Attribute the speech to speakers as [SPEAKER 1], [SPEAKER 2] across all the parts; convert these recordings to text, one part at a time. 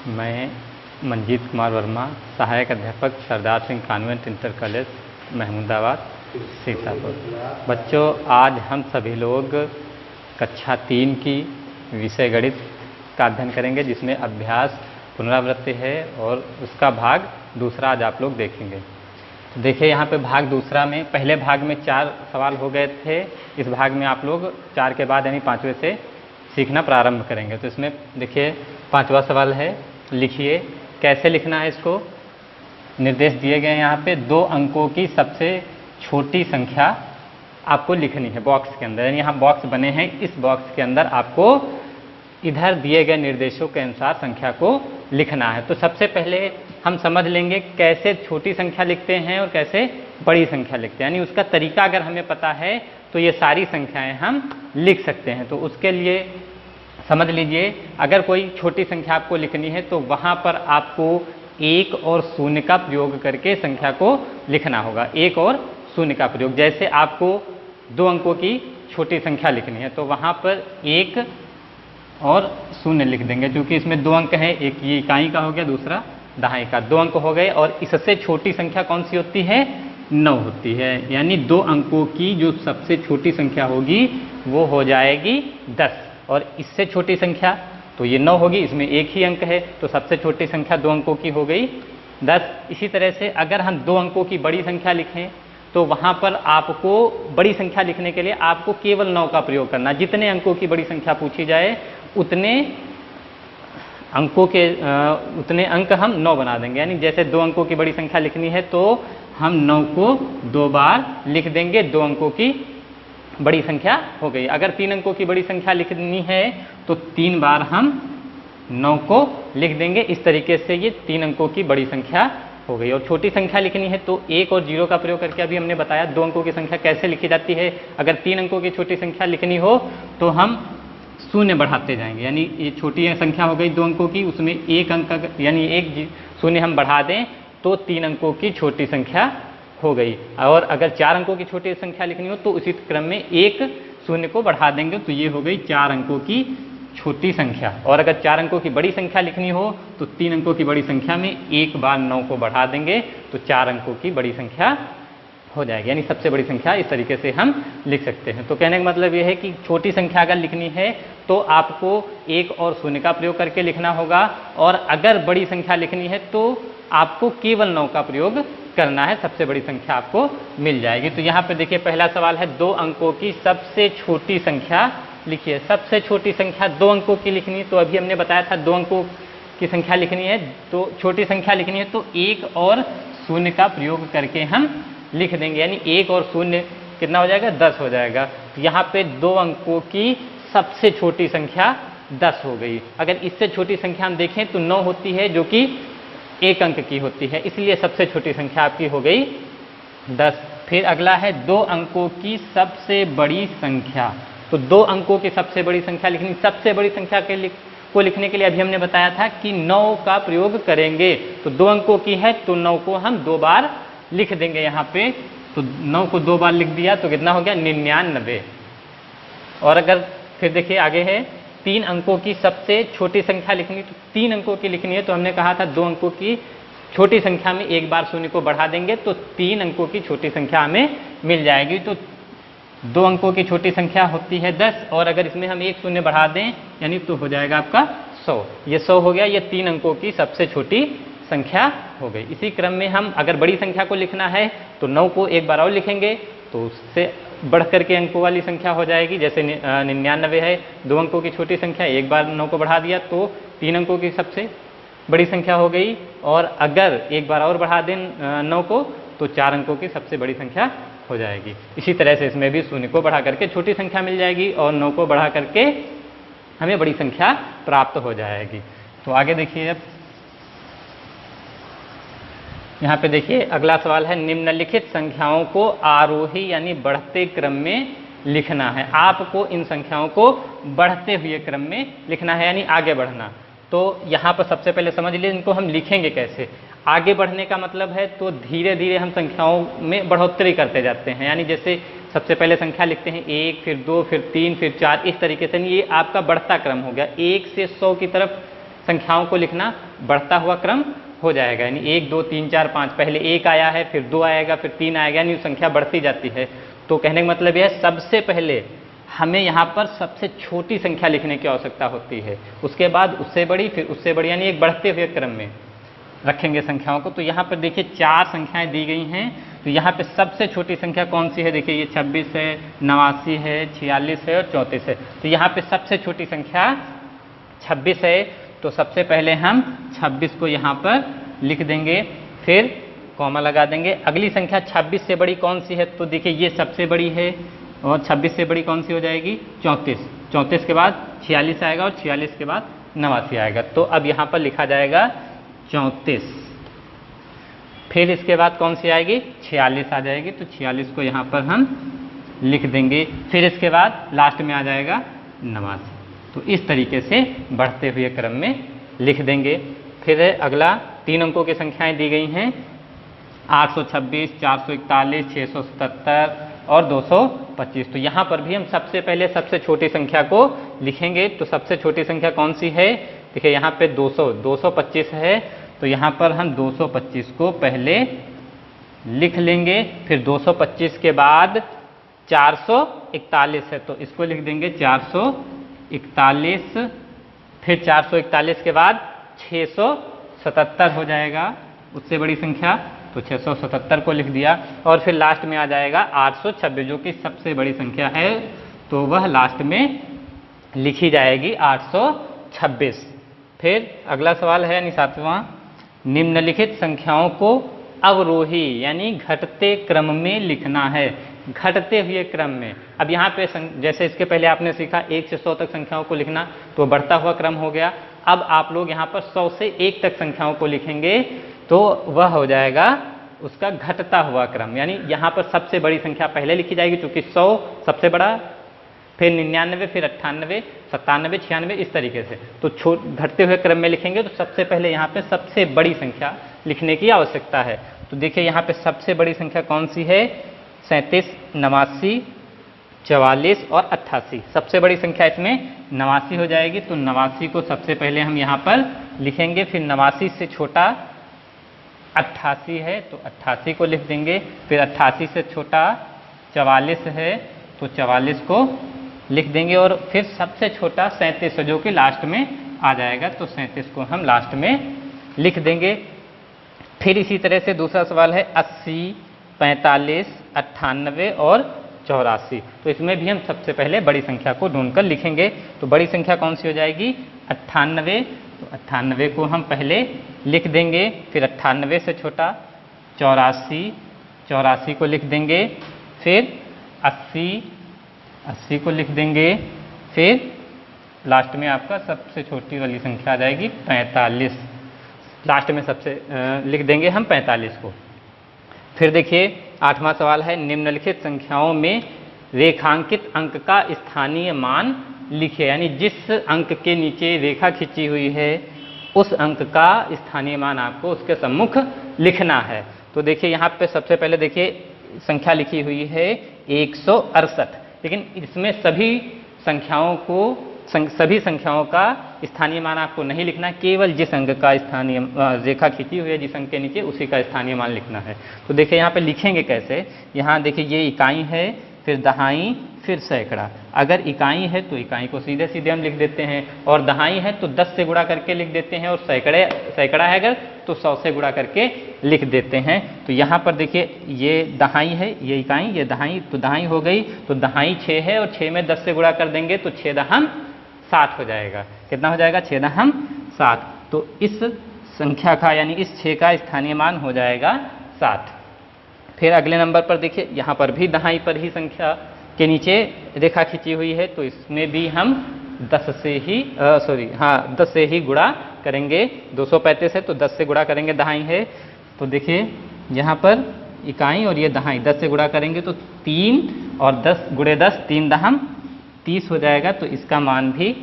[SPEAKER 1] मैं मंजीत कुमार वर्मा, सहायक अध्यापक Sardar Singh convent inter college Mahmudabad Sitapur. बच्चों, आज हम सभी लोग कक्षा 3 की विषय गणित का अध्ययन करेंगे, जिसमें अभ्यास पुनरावृत्ति है और उसका भाग दूसरा आज आप लोग देखेंगे। तो देखिए यहाँ पे भाग दूसरा में पहले भाग में 4 सवाल हो गए थे। इस भाग में आप लोग 4 के बाद यानी 5वें से सीखना प्रारंभ करेंगे। तो इसमें देखिए 5वां सवाल है, लिखिए कैसे लिखना है इसको। निर्देश दिए गए हैं यहाँ पे 2 अंकों की सबसे छोटी संख्या आपको लिखनी है बॉक्स के अंदर, यानी यहाँ बॉक्स बने हैं, इस बॉक्स के अंदर आपको इधर दिए गए निर्देशों के अनुसार संख्या को लिखना है। तो सबसे पहले हम समझ लेंगे कैसे छोटी संख्या लिखते हैं और कैसे बड़ी संख्या लिखते हैं, यानी उसका तरीका अगर हमें पता है तो ये सारी संख्याएं हम लिख सकते हैं। तो उसके लिए समझ लीजिए, अगर कोई छोटी संख्या आपको लिखनी है तो वहाँ पर आपको 1 और 0 का प्रयोग करके संख्या को लिखना होगा। 1 और 0 का प्रयोग, जैसे आपको 2 अंकों की छोटी संख्या लिखनी है तो वहाँ पर 1 और 0 लिख देंगे, क्योंकि इसमें 2 अंक हैं, एक ये इकाई का हो गया, दूसरा दहाई का, 2 अंक हो गए। और इससे छोटी संख्या कौन सी होती है? 9 होती है, यानी 2 अंकों की जो सबसे छोटी संख्या होगी वो हो जाएगी 10। और इससे छोटी संख्या तो ये 9 होगी, इसमें एक ही अंक है, तो सबसे छोटी संख्या 2 अंकों की हो गई 10। इसी तरह से अगर हम 2 अंकों की बड़ी संख्या लिखें तो वहाँ पर आपको बड़ी संख्या लिखने के लिए आपको केवल 9 का प्रयोग करना। जितने अंकों की बड़ी संख्या पूछी जाए उतने अंक हम 9 बना देंगे। यानी जैसे 2 अंकों की बड़ी संख्या लिखनी है तो हम 9 को 2 बार लिख देंगे, 2 अंकों की बड़ी संख्या हो गई। अगर 3 अंकों की बड़ी संख्या लिखनी है तो 3 बार हम 9 को लिख देंगे। इस तरीके से ये 3 अंकों की बड़ी संख्या हो गई। और छोटी संख्या लिखनी है तो 1 और 0 का प्रयोग करके अभी हमने बताया 2 अंकों की संख्या कैसे लिखी जाती है। अगर 3 अंकों की छोटी संख्या लिखनी हो तो हम 0 बढ़ाते जाएंगे, यानी ये छोटी संख्या हो गई 2 अंकों की, उसमें 1 अंक यानी 1 0 हम बढ़ा दें तो 3 अंकों की छोटी संख्या हो गई। और अगर 4 अंकों की छोटी संख्या लिखनी हो तो उसी क्रम में 1 0 को बढ़ा देंगे, तो ये हो गई 4 अंकों की छोटी संख्या। और अगर 4 अंकों की बड़ी संख्या लिखनी हो तो 3 अंकों की बड़ी संख्या में एक बार 9 को बढ़ा देंगे तो 4 अंकों की बड़ी संख्या हो जाएगी, यानी सबसे बड़ी संख्या। इस तरीके से हम लिख सकते हैं। तो कहने का मतलब ये है कि छोटी संख्या अगर लिखनी है तो आपको 1 और 0 का प्रयोग करके लिखना होगा, और अगर बड़ी संख्या लिखनी है तो आपको केवल 9 का प्रयोग करना है, सबसे बड़ी संख्या आपको मिल जाएगी। तो यहाँ पे देखिए पहला सवाल है 2 अंकों की सबसे छोटी संख्या लिखिए। सबसे छोटी संख्या 2 अंकों की लिखनी है, तो अभी हमने बताया था 2 अंकों की संख्या लिखनी है, तो छोटी संख्या लिखनी है तो 1 और 0 का प्रयोग करके हम लिख देंगे, यानी 1 और 0 कितना हो जाएगा? 10 हो जाएगा। तो यहाँ पे 2 अंकों की सबसे छोटी संख्या 10 हो गई। अगर इससे छोटी संख्या हम देखें तो 9 होती है, जो कि 1 अंक की होती है, इसलिए सबसे छोटी संख्या आपकी हो गई 10। फिर अगला है 2 अंकों की सबसे बड़ी संख्या। तो 2 अंकों की सबसे बड़ी संख्या लिखनी। सबसे बड़ी संख्या को लिखने के लिए अभी हमने बताया था कि 9 का प्रयोग करेंगे। तो 2 अंकों की है तो 9 को हम 2 बार लिख देंगे यहाँ पे। तो 9 को 2 बार लिख दिया तो कितना हो गया? 99। और अगर फिर देखिए आगे है 3 अंकों की सबसे छोटी संख्या लिखनी। तो 3 अंकों की लिखनी है तो हमने कहा था 2 अंकों की छोटी संख्या में एक बार 0 को बढ़ा देंगे तो 3 अंकों की छोटी संख्या हमें मिल जाएगी। तो 2 अंकों की छोटी संख्या होती है 10, और अगर इसमें हम 1 0 बढ़ा दें यानी तो हो जाएगा आपका 100। ये 100 हो गया, ये 3 अंकों की सबसे छोटी संख्या हो गई। इसी क्रम में हम अगर बड़ी संख्या को लिखना है तो 9 को एक बार और लिखेंगे तो उससे बढ़ करके अंकों वाली संख्या हो जाएगी। जैसे 99 है, 2 अंकों की छोटी संख्या, एक बार 9 को बढ़ा दिया तो 3 अंकों की सबसे बड़ी संख्या हो गई। और अगर एक बार और बढ़ा दें 9 को तो 4 अंकों की सबसे बड़ी संख्या हो जाएगी। इसी तरह से इसमें भी 0 को बढ़ा करके छोटी संख्या मिल जाएगी और 9 को बढ़ा करके हमें बड़ी संख्या प्राप्त हो जाएगी। तो आगे देखिए, अब यहाँ पे देखिए अगला सवाल है निम्नलिखित संख्याओं को आरोही यानी बढ़ते क्रम में लिखना है। आपको इन संख्याओं को बढ़ते हुए क्रम में लिखना है, यानी आगे बढ़ना। तो यहाँ पर सबसे पहले समझ लीजिए इनको हम लिखेंगे कैसे। आगे बढ़ने का मतलब है तो धीरे धीरे हम संख्याओं में बढ़ोतरी करते जाते हैं, यानी जैसे सबसे पहले संख्या लिखते हैं 1, फिर 2, फिर 3, फिर 4, इस तरीके से। ये आपका बढ़ता क्रम हो गया। 1 से 100 की तरफ संख्याओं को लिखना बढ़ता हुआ क्रम हो जाएगा। यानी 1 2 3 4 5, पहले 1 आया है, फिर 2 आएगा, फिर 3 आएगा, यानी संख्या बढ़ती जाती है। तो कहने का मतलब यह है सबसे पहले हमें यहाँ पर सबसे छोटी संख्या लिखने की आवश्यकता होती है, उसके बाद उससे बड़ी, फिर उससे बड़ी, यानी एक बढ़ते हुए क्रम में रखेंगे संख्याओं को। तो यहाँ पर देखिए 4 संख्याएं दी गई हैं। तो यहाँ पे सबसे छोटी संख्या कौन सी है? देखिए ये 26 है, 89 है, 46 है और 34 है। तो यहाँ पे सबसे छोटी संख्या 26 है। तो सबसे पहले हम 26 को यहाँ पर लिख देंगे, फिर कॉमा लगा देंगे। अगली संख्या 26 से बड़ी कौन सी है? तो देखिए ये सबसे बड़ी है, और 26 से बड़ी कौन सी हो जाएगी? 34। 34 के बाद 46 आएगा और 46 के बाद 89 आएगा। तो अब यहाँ पर लिखा जाएगा 34। फिर इसके बाद कौन सी आएगी? 46 आ जाएगी। तो 46 को यहाँ पर हम लिख देंगे। फिर इसके बाद लास्ट में आ जाएगा 89। तो इस तरीके से बढ़ते हुए क्रम में लिख देंगे। फिर अगला 3 अंकों की संख्याएं दी गई हैं, 826, 441, 677 और 225। तो यहाँ पर भी हम सबसे पहले सबसे छोटी संख्या को लिखेंगे। तो सबसे छोटी संख्या कौन सी है? देखिए यहाँ पे 225 है। तो यहाँ पर हम 225 को पहले लिख लेंगे। फिर 225 के बाद 441 है, तो इसको लिख देंगे 441। फिर 441 के बाद 677 हो जाएगा, उससे बड़ी संख्या, तो 677 को लिख दिया। और फिर लास्ट में आ जाएगा 826, जो कि सबसे बड़ी संख्या है, तो वह लास्ट में लिखी जाएगी 826। फिर अगला सवाल है यानी 7वां, निम्नलिखित संख्याओं को अवरोही यानी घटते क्रम में लिखना है। घटते हुए क्रम में। अब यहाँ पे जैसे इसके पहले आपने सीखा 1 से 100 तक संख्याओं को लिखना, तो बढ़ता हुआ क्रम हो गया। अब आप लोग यहाँ पर 100 से 1 तक संख्याओं को लिखेंगे, तो वह हो जाएगा उसका घटता हुआ क्रम। यानी यहाँ पर सबसे बड़ी संख्या पहले लिखी जाएगी, चूंकि 100 सबसे बड़ा, फिर 99, फिर 98, 97, 96, इस तरीके से। तो घटते हुए क्रम में लिखेंगे, तो सबसे पहले यहाँ पे सबसे बड़ी संख्या लिखने की आवश्यकता है। तो देखिए यहाँ पे सबसे बड़ी संख्या कौन सी है? 37, 89, 44 और 88। सबसे बड़ी संख्या इसमें 89 हो जाएगी। तो 89 को सबसे पहले हम यहाँ पर लिखेंगे। फिर 89 से छोटा 88 है, तो 88 को लिख देंगे। फिर 88 से छोटा 44 है, तो 44 को लिख देंगे। और फिर सबसे छोटा 37 है, जो कि लास्ट में आ जाएगा, तो 37 को हम लास्ट में लिख देंगे। फिर इसी तरह से दूसरा सवाल है 80, 45, 98 और 84। तो इसमें भी हम सबसे पहले बड़ी संख्या को ढूंढकर लिखेंगे। तो बड़ी संख्या कौन सी हो जाएगी? 98। तो 98 को हम पहले लिख देंगे। फिर 98 से छोटा 84, 84 को लिख देंगे। फिर 80, 80 को लिख देंगे। फिर लास्ट में आपका सबसे छोटी वाली संख्या आ जाएगी 45। लास्ट में सबसे लिख देंगे हम 45 को। फिर देखिए 8वां सवाल है, निम्नलिखित संख्याओं में रेखांकित अंक का स्थानीय मान लिखिए। यानी जिस अंक के नीचे रेखा खींची हुई है, उस अंक का स्थानीय मान आपको उसके सम्मुख लिखना है। तो देखिए यहाँ पे सबसे पहले देखिए संख्या लिखी हुई है 168, लेकिन इसमें सभी संख्याओं का स्थानीय मान आपको नहीं लिखना, केवल जिस अंक का स्थानीय रेखा खींची हुई है जिस अंक के नीचे, उसी का स्थानीय मान लिखना है। तो देखिए यहाँ पे लिखेंगे कैसे? यहाँ देखिए ये इकाई है, फिर दहाई, फिर सैकड़ा। अगर इकाई है तो इकाई को सीधे सीधे हम लिख देते हैं, और दहाई है तो 10 से गुणा करके लिख देते हैं, और सैकड़ा है अगर तो 100 से गुणा करके लिख देते हैं। तो यहाँ पर देखिए ये दहाई है, ये इकाई, ये दहाई, तो दहाई हो गई। तो दहाई 6 है, और 6 में 10 से गुणा कर देंगे तो 6 दहम 60 हो जाएगा। कितना हो जाएगा? 6 दहम 60। तो इस संख्या का यानी इस 6 का स्थानीय मान हो जाएगा 60। फिर अगले नंबर पर देखिए, यहाँ पर भी दहाई पर ही संख्या के नीचे रेखा खींची हुई है, तो इसमें भी हम 10 से ही गुणा करेंगे। 235 है तो 10 से गुणा करेंगे, दहाई है। तो देखिए यहाँ पर इकाई और ये दहाई 10 से गुणा करेंगे तो 3 और 10 गुणे 10 3 दहम 30 हो जाएगा। तो इसका मान भी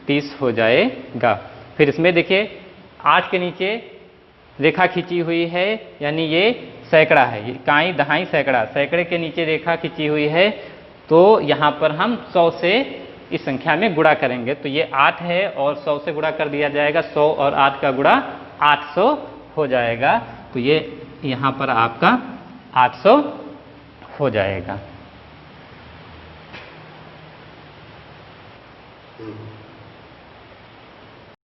[SPEAKER 1] 30 हो जाएगा। फिर इसमें देखिए 8 के नीचे रेखा खींची हुई है, यानी ये सैकड़ा है, इकाई दहाई सैकड़ा, सैकड़े के नीचे रेखा खींची हुई है, तो यहाँ पर हम 100 से इस संख्या में गुणा करेंगे। तो ये 8 है और 100 से गुणा कर दिया जाएगा, 100 और 8 का गुणा 800 हो जाएगा। तो ये यहाँ पर आपका 800 हो जाएगा।